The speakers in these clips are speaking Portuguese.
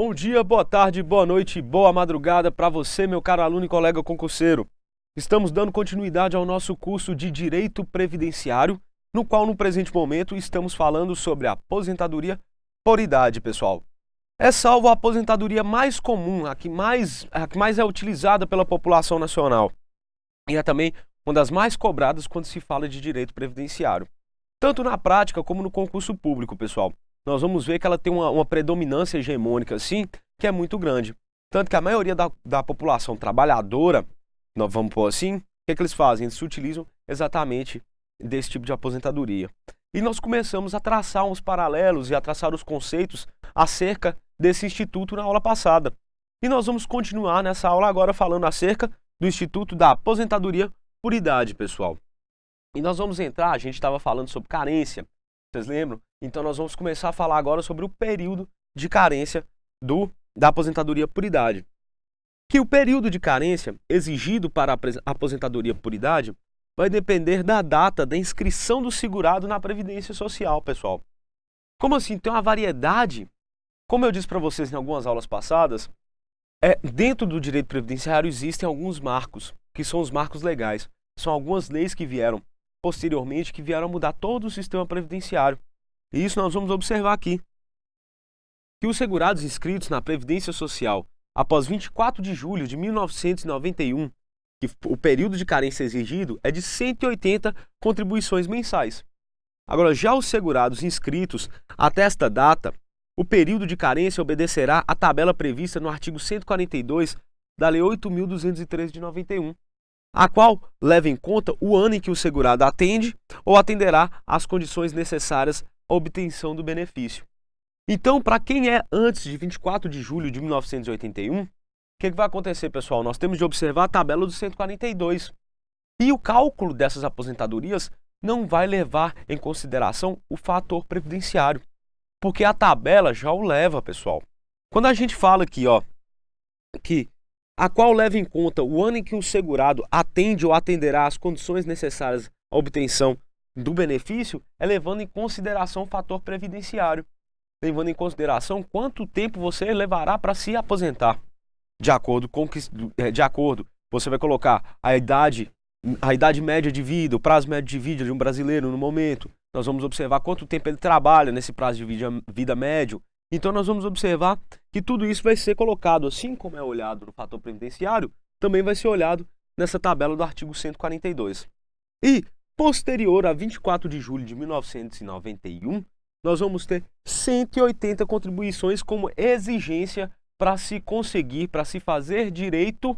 Bom dia, boa tarde, boa noite, boa madrugada para você, meu caro aluno e colega concurseiro. Estamos dando continuidade ao nosso curso de Direito Previdenciário, no qual, no presente momento, estamos falando sobre a aposentadoria por idade, pessoal. É salvo a aposentadoria mais comum, a que mais é utilizada pela população nacional. E é também uma das mais cobradas quando se fala de direito previdenciário. Tanto na prática como no concurso público, pessoal. Nós vamos ver que ela tem uma predominância hegemônica, assim, que é muito grande. Tanto que a maioria da população trabalhadora, nós vamos pôr assim, o que eles fazem? Eles se utilizam exatamente desse tipo de aposentadoria. E nós começamos a traçar uns paralelos e a traçar os conceitos acerca desse instituto na aula passada. E nós vamos continuar nessa aula agora falando acerca do Instituto da Aposentadoria por Idade, pessoal. E nós vamos entrar, a gente estava falando sobre carência, vocês lembram? Então nós vamos começar a falar agora sobre o período de carência da aposentadoria por idade. Que o período de carência exigido para a aposentadoria por idade vai depender da data da inscrição do segurado na Previdência Social, pessoal. Como assim? Tem uma variedade? Como eu disse para vocês em algumas aulas passadas, dentro do direito previdenciário existem alguns marcos, que são os marcos legais. São algumas leis que vieram posteriormente, que vieram mudar todo o sistema previdenciário. E isso nós vamos observar aqui. Que os segurados inscritos na Previdência Social após 24 de julho de 1991, que o período de carência exigido é de 180 contribuições mensais. Agora, já os segurados inscritos até esta data, o período de carência obedecerá à tabela prevista no artigo 142 da Lei 8.213 de 91, a qual leva em conta o ano em que o segurado atende ou atenderá às condições necessárias à obtenção do benefício. Então, para quem é antes de 24 de julho de 1981, o que vai acontecer, pessoal? Nós temos de observar a tabela do 142. E o cálculo dessas aposentadorias não vai levar em consideração o fator previdenciário, porque a tabela já o leva, pessoal. Quando a gente fala aqui, que a qual leva em conta o ano em que o segurado atende ou atenderá às condições necessárias à obtenção do benefício, é levando em consideração o fator previdenciário, levando em consideração quanto tempo você levará para se aposentar. De acordo, você vai colocar a idade média de vida, o prazo médio de vida de um brasileiro no momento. Nós vamos observar quanto tempo ele trabalha nesse prazo de vida médio. Então nós vamos observar que tudo isso vai ser colocado, assim como é olhado no fator previdenciário, também vai ser olhado nessa tabela do artigo 142. E, posterior a 24 de julho de 1991, nós vamos ter 180 contribuições como exigência para se conseguir, para se fazer direito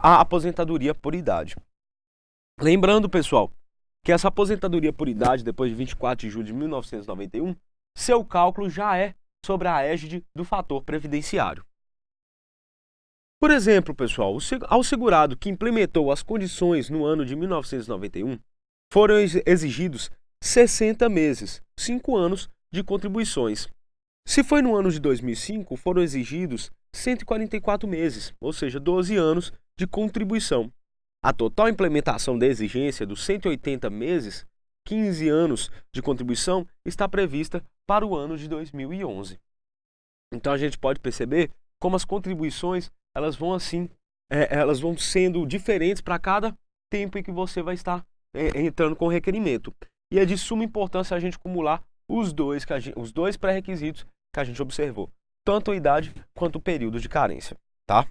à aposentadoria por idade. Lembrando, pessoal, que essa aposentadoria por idade, depois de 24 de julho de 1991, seu cálculo já é sobre a égide do fator previdenciário. Por exemplo, pessoal, ao segurado que implementou as condições no ano de 1991, foram exigidos 60 meses, 5 anos de contribuições. Se foi no ano de 2005, foram exigidos 144 meses, ou seja, 12 anos de contribuição. A total implementação da exigência dos 180 meses, 15 anos de contribuição, está prevista para o ano de 2011. Então a gente pode perceber como as contribuições elas vão sendo diferentes para cada tempo em que você vai estar entrando com o requerimento. E é de suma importância a gente acumular os dois pré-requisitos que a gente observou, tanto a idade quanto o período de carência, tá?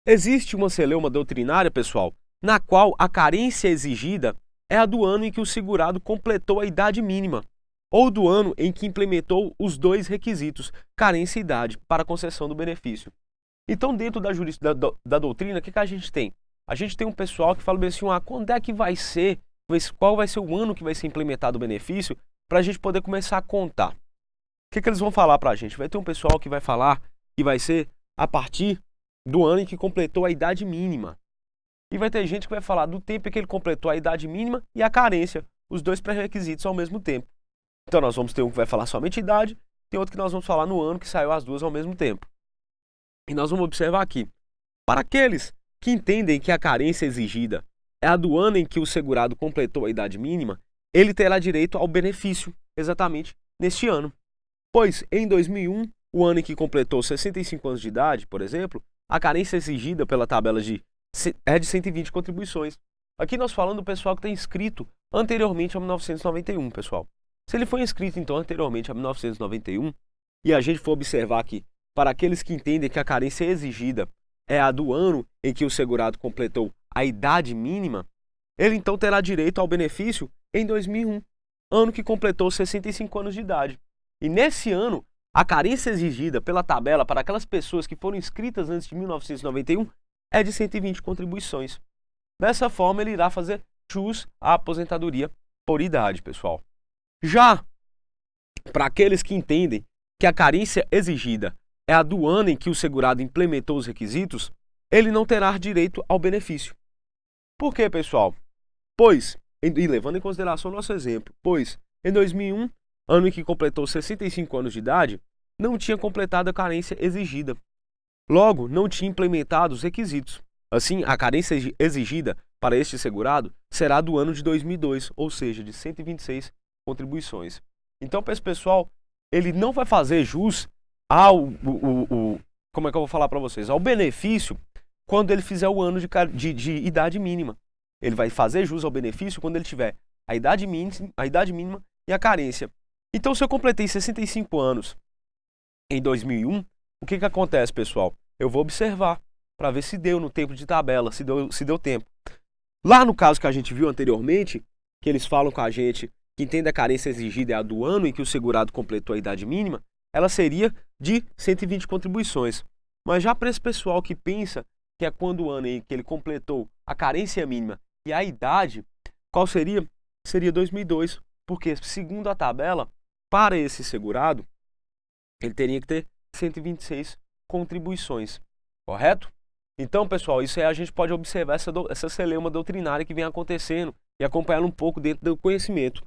Existe uma celeuma doutrinária, pessoal, na qual a carência exigida é a do ano em que o segurado completou a idade mínima, ou do ano em que implementou os dois requisitos, carência e idade, para a concessão do benefício. Então, dentro da doutrina, o que a gente tem? A gente tem um pessoal que fala bem assim, quando é que vai ser, qual vai ser o ano que vai ser implementado o benefício, para a gente poder começar a contar. O que eles vão falar para a gente? Vai ter um pessoal que vai falar que vai ser a partir do ano em que completou a idade mínima. E vai ter gente que vai falar do tempo em que ele completou a idade mínima e a carência, os dois pré-requisitos ao mesmo tempo. Então nós vamos ter um que vai falar somente idade, tem outro que nós vamos falar no ano que saiu as duas ao mesmo tempo. E nós vamos observar aqui, para aqueles que entendem que a carência exigida é a do ano em que o segurado completou a idade mínima, ele terá direito ao benefício exatamente neste ano. Pois em 2001 o ano em que completou 65 anos de idade, por exemplo, a carência exigida pela tabela é de 120 contribuições. Aqui nós falando do pessoal que está inscrito anteriormente a 1991, pessoal. Se ele foi inscrito, então, anteriormente a 1991, e a gente for observar aqui, para aqueles que entendem que a carência exigida é a do ano em que o segurado completou a idade mínima, ele então terá direito ao benefício em 2001, ano que completou 65 anos de idade. E nesse ano, a carência exigida pela tabela para aquelas pessoas que foram inscritas antes de 1991 é de 120 contribuições. Dessa forma, ele irá fazer jus à aposentadoria por idade, pessoal. Já para aqueles que entendem que a carência exigida é a do ano em que o segurado implementou os requisitos, ele não terá direito ao benefício. Por quê, pessoal? Pois, e levando em consideração o nosso exemplo, pois em 2001, ano em que completou 65 anos de idade, não tinha completado a carência exigida. Logo, não tinha implementado os requisitos. Assim, a carência exigida para este segurado será do ano de 2002, ou seja, de 126 contribuições. Então, para esse pessoal, ele não vai fazer jus como é que eu vou falar para vocês? Ao benefício quando ele fizer o ano de idade mínima. Ele vai fazer jus ao benefício quando ele tiver a idade mínima e a carência. Então, se eu completei 65 anos em 2001, o que acontece, pessoal? Eu vou observar para ver se deu no tempo de tabela, se deu tempo. Lá no caso que a gente viu anteriormente, que eles falam com a gente que entende a carência exigida é a do ano em que o segurado completou a idade mínima, ela seria de 120 contribuições. Mas já para esse pessoal que pensa que é quando o ano em que ele completou a carência mínima e a idade, qual seria? Seria 2002, porque segundo a tabela, para esse segurado, ele teria que ter 126 contribuições, correto? Então, pessoal, isso aí a gente pode observar essa celeuma doutrinária que vem acontecendo e acompanhar um pouco dentro do conhecimento.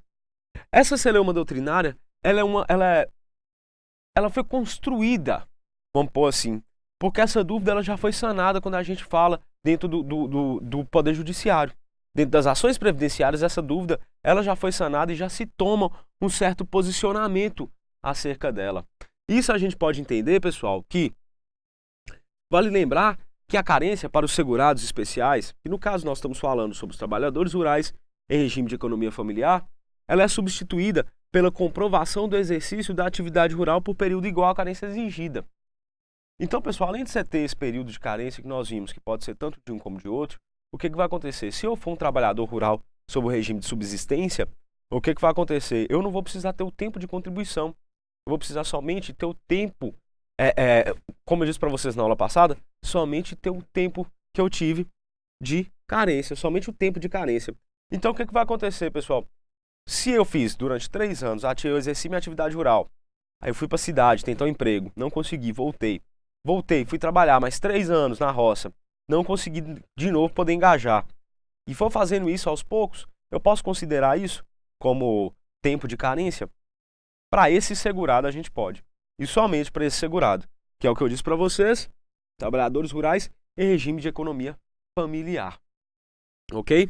Essa celeuma doutrinária, ela foi construída, vamos pôr assim, porque essa dúvida ela já foi sanada quando a gente fala dentro do Poder Judiciário. Dentro das ações previdenciárias, essa dúvida ela já foi sanada e já se toma um certo posicionamento acerca dela. Isso a gente pode entender, pessoal, que vale lembrar que a carência para os segurados especiais, que no caso nós estamos falando sobre os trabalhadores rurais em regime de economia familiar, ela é substituída pela comprovação do exercício da atividade rural por período igual à carência exigida. Então, pessoal, além de você ter esse período de carência que nós vimos, que pode ser tanto de um como de outro, o que vai acontecer? Se eu for um trabalhador rural sob o regime de subsistência, o que vai acontecer? Eu não vou precisar ter o tempo de contribuição. Eu vou precisar somente ter o tempo, como eu disse para vocês na aula passada, somente ter o tempo que eu tive de carência, somente o tempo de carência. Então, o que vai acontecer, pessoal? Se eu fiz durante 3 anos, eu exerci minha atividade rural, aí eu fui para a cidade, tentar um emprego, não consegui, voltei, fui trabalhar mais 3 anos na roça, não consegui de novo poder engajar, e for fazendo isso aos poucos, eu posso considerar isso como tempo de carência? Para esse segurado a gente pode, e somente para esse segurado, que é o que eu disse para vocês, trabalhadores rurais em regime de economia familiar, ok?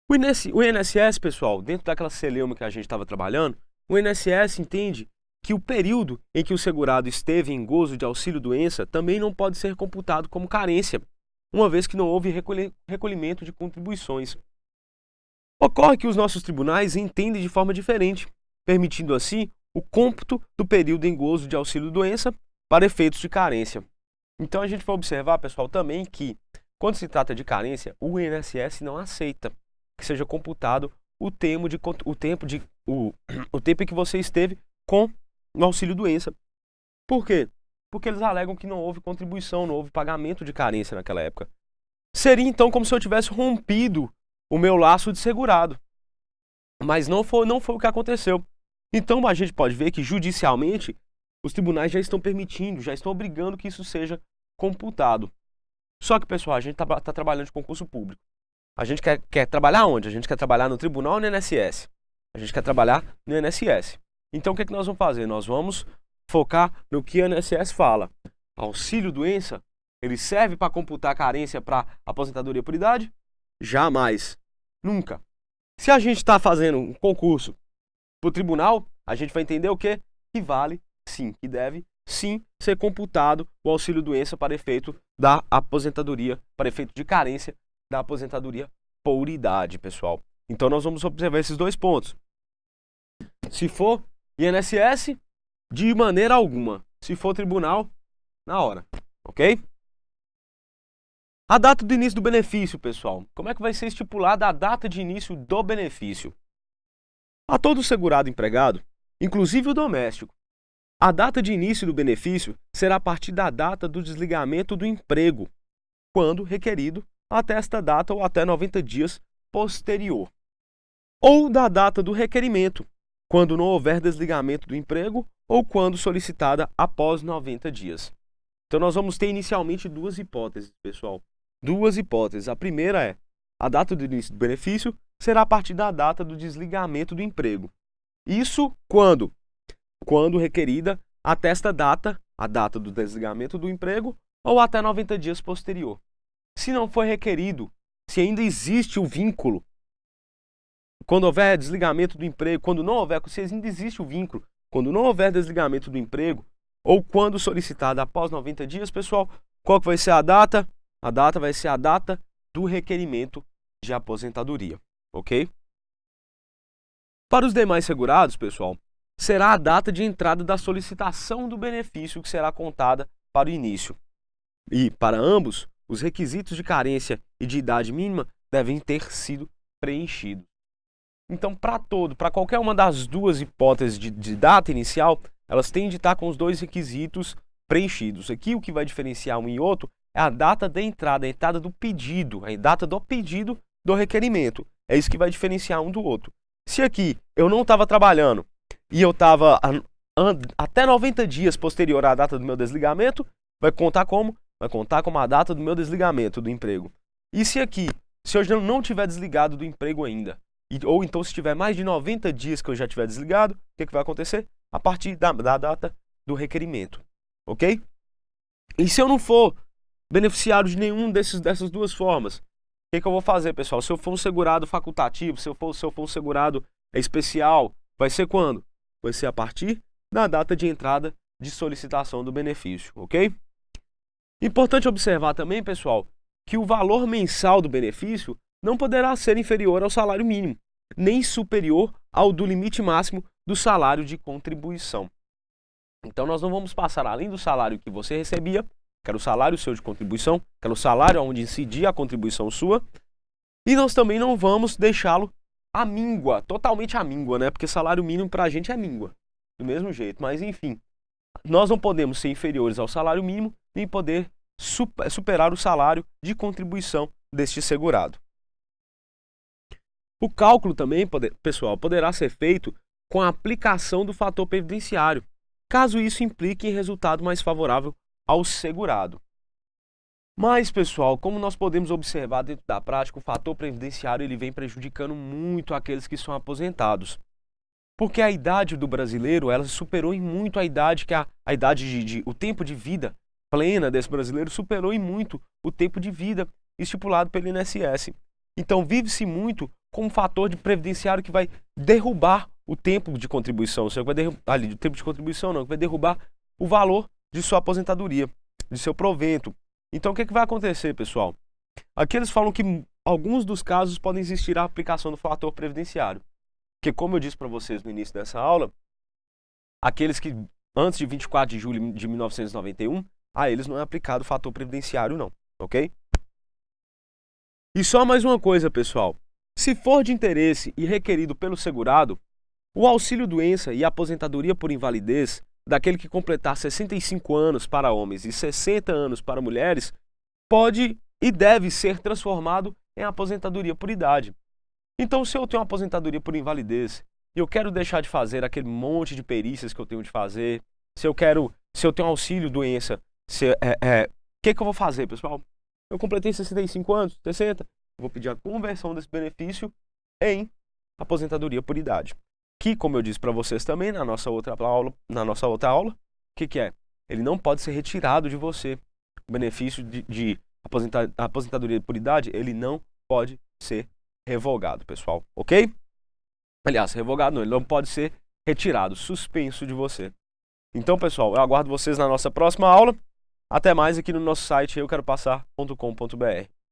O INSS, pessoal, dentro daquela celeuma que a gente estava trabalhando, o INSS entende que o período em que o segurado esteve em gozo de auxílio-doença também não pode ser computado como carência, uma vez que não houve recolhimento de contribuições. Ocorre que os nossos tribunais entendem de forma diferente, permitindo assim o cômputo do período em gozo de auxílio-doença para efeitos de carência. Então a gente vai observar, pessoal, também que quando se trata de carência, o INSS não aceita que seja computado o tempo em que você esteve com o auxílio-doença. Por quê? Porque eles alegam que não houve contribuição, não houve pagamento de carência naquela época. Seria então como se eu tivesse rompido o meu laço de segurado. Mas não foi o que aconteceu. Então a gente pode ver que judicialmente os tribunais já estão permitindo, já estão obrigando que isso seja computado. Só que, pessoal, a gente está trabalhando de concurso público. A gente quer trabalhar onde? A gente quer trabalhar no tribunal ou no INSS? A gente quer trabalhar no INSS. Então, o que nós vamos fazer? Nós vamos focar no que o INSS fala. Auxílio-doença, ele serve para computar a carência para aposentadoria por idade? Jamais. Nunca. Se a gente está fazendo um concurso para o tribunal, a gente vai entender o quê? Que vale, sim, que deve sim ser computado o auxílio-doença para efeito da aposentadoria, para efeito de carência da aposentadoria por idade, pessoal. Então nós vamos observar esses dois pontos. Se for INSS, de maneira alguma. Se for tribunal, na hora, ok? A data do início do benefício, pessoal. Como é que vai ser estipulada a data de início do benefício? A todo segurado empregado, inclusive o doméstico, a data de início do benefício será a partir da data do desligamento do emprego, quando requerido, até esta data ou até 90 dias posterior. Ou da data do requerimento, quando não houver desligamento do emprego ou quando solicitada após 90 dias. Então nós vamos ter inicialmente duas hipóteses, pessoal. Duas hipóteses. A primeira é: a data do início do benefício será a partir da data do desligamento do emprego. Isso quando requerida até esta data, a data do desligamento do emprego, ou até 90 dias posterior. Se não for requerido, se ainda existe o vínculo, quando houver desligamento do emprego, quando não houver, se ainda existe o vínculo, quando não houver desligamento do emprego, ou quando solicitado após 90 dias, pessoal, qual que vai ser a data? A data vai ser a data do requerimento de aposentadoria, ok? Para os demais segurados, pessoal, será a data de entrada da solicitação do benefício que será contada para o início. E, para ambos, os requisitos de carência e de idade mínima devem ter sido preenchidos. Então, para qualquer uma das duas hipóteses de data inicial, elas têm de estar com os dois requisitos preenchidos. Aqui, o que vai diferenciar um e outro é a data da entrada, a entrada do pedido, a data do pedido do requerimento. É isso que vai diferenciar um do outro. Se aqui eu não estava trabalhando e eu estava até 90 dias posterior à data do meu desligamento, vai contar como? Vai contar como a data do meu desligamento do emprego. E se aqui, se eu não tiver desligado do emprego ainda, ou então se tiver mais de 90 dias que eu já tiver desligado, o que vai acontecer? A partir da data do requerimento, ok? E se eu não for beneficiário de nenhum dessas duas formas, o que eu vou fazer, pessoal? Se eu for um segurado facultativo, se eu for um segurado especial, vai ser quando? Vai ser a partir da data de entrada de solicitação do benefício, ok? Importante observar também, pessoal, que o valor mensal do benefício não poderá ser inferior ao salário mínimo, nem superior ao do limite máximo do salário de contribuição. Então nós não vamos passar além do salário que você recebia, que era o salário seu de contribuição, que era o salário onde incidia a contribuição sua, e nós também não vamos deixá-lo à míngua, totalmente à míngua, né? Porque salário mínimo para a gente é míngua, do mesmo jeito. Mas enfim, nós não podemos ser inferiores ao salário mínimo, nem poder superar o salário de contribuição deste segurado. O cálculo também, pessoal, poderá ser feito com a aplicação do fator previdenciário, caso isso implique em resultado mais favorável ao segurado. Mas, pessoal, como nós podemos observar dentro da prática, o fator previdenciário ele vem prejudicando muito aqueles que são aposentados. Porque a idade do brasileiro, ela superou em muito a idade que o tempo de vida plena desse brasileiro superou em muito o tempo de vida estipulado pelo INSS. Então, vive-se muito com um fator de previdenciário que vai derrubar o tempo de contribuição, o tempo de contribuição não, que vai derrubar o valor de sua aposentadoria, de seu provento. Então, o que vai acontecer, pessoal? Aqui eles falam que alguns dos casos podem existir a aplicação do fator previdenciário. Porque, como eu disse para vocês no início dessa aula, aqueles que antes de 24 de julho de 1991, a eles não é aplicado o fator previdenciário não, ok? E só mais uma coisa, pessoal. Se for de interesse e requerido pelo segurado, o auxílio-doença e a aposentadoria por invalidez daquele que completar 65 anos para homens e 60 anos para mulheres pode e deve ser transformado em aposentadoria por idade. Então, se eu tenho uma aposentadoria por invalidez e eu quero deixar de fazer aquele monte de perícias que eu tenho de fazer, se eu tenho auxílio-doença, o que eu vou fazer, pessoal? Eu completei 65 anos, 60, vou pedir a conversão desse benefício em aposentadoria por idade. Que, como eu disse para vocês também na nossa outra aula, o que é? Ele não pode ser retirado de você. O benefício de aposentadoria por idade, ele não pode ser revogado, pessoal, ok? Aliás, revogado não, ele não pode ser retirado, suspenso de você. Então, pessoal, eu aguardo vocês na nossa próxima aula. Até mais aqui no nosso site euqueropassar.com.br.